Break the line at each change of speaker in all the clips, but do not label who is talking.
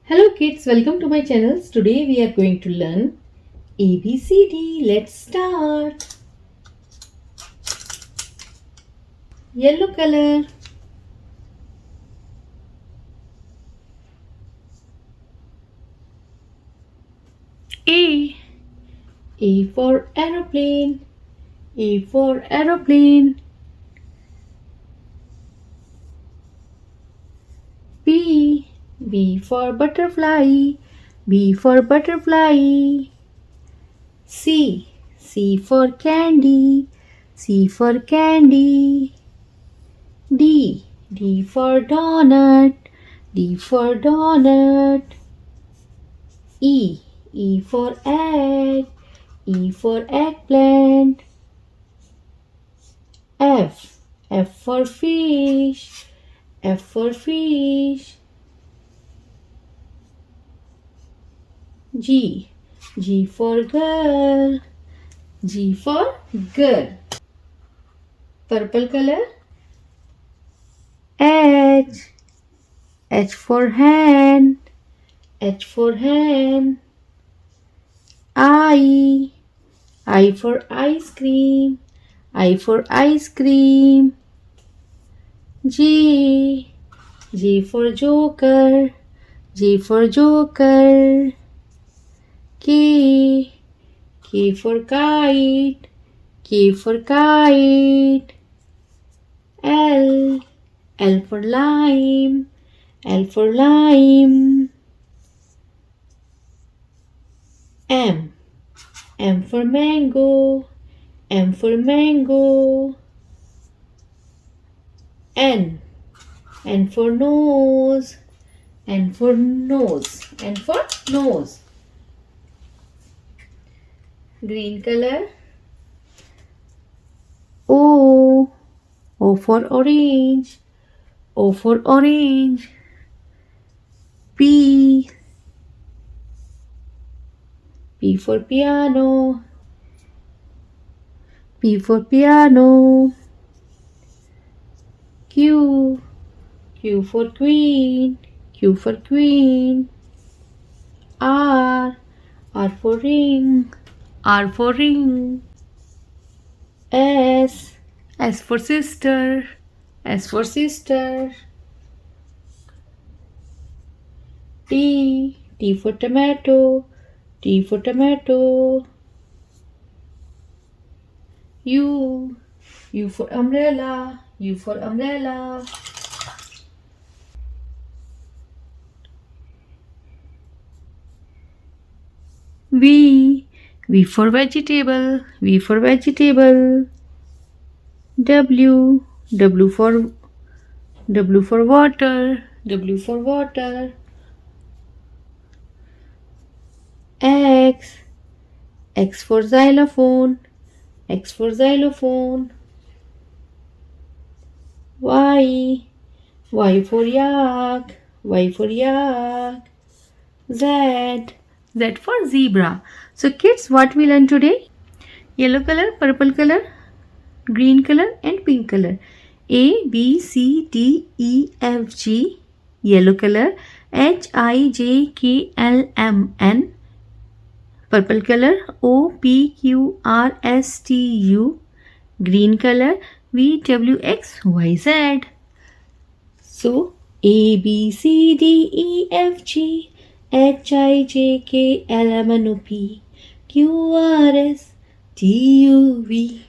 Hello kids, welcome to my channel. Today we are going to learn ABCD. Let's start. Yellow color. A. A for aeroplane. A for aeroplane. B. B for butterfly. B for butterfly. C. C for candy. C for candy. D. D for donut. D for donut. E. E for egg. E for eggplant. F. F for fish. F for fish. G. G for girl. G for girl. Purple color. H. H for hand. H for hand. I. I for ice cream. I for ice cream. J. J for joker. J for joker. K. K for kite. K for kite. L. L for lime. L for lime. M. M for mango. M for mango. N. N for nose. N for nose. N for nose. Green color. O. O for orange. O for orange. P. P for piano. P for piano. Q. Q for queen. Q for queen. R. R for ring. R for ring. S. S for sister. S for sister. T. T for tomato. T for tomato. U. U for umbrella. U for umbrella. V. V for vegetable. V for vegetable. W. W for water. W for water. X. X for xylophone. X for xylophone. Y. Y for yak. Y for yak. Z. Z for zebra. So kids, what we learned today? Yellow color, purple color, green color and pink color. A, B, C, D, E, F, G. Yellow color. H, I, J, K, L, M, N. Purple color. O, P, Q, R, S, T, U. Green color. V, W, X, Y, Z. So A, B, C, D, E, F, G, H, I, J, K, L, M, N, O, P, Q, R, S, T, U, V,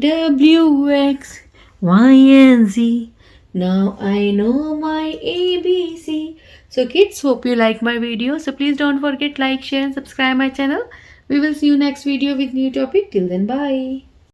W, X, Y, and Z. Now I know my ABC. So kids, hope you like my video. So please don't forget like, share and subscribe my channel. We will see you next video with new topic. Till then, bye.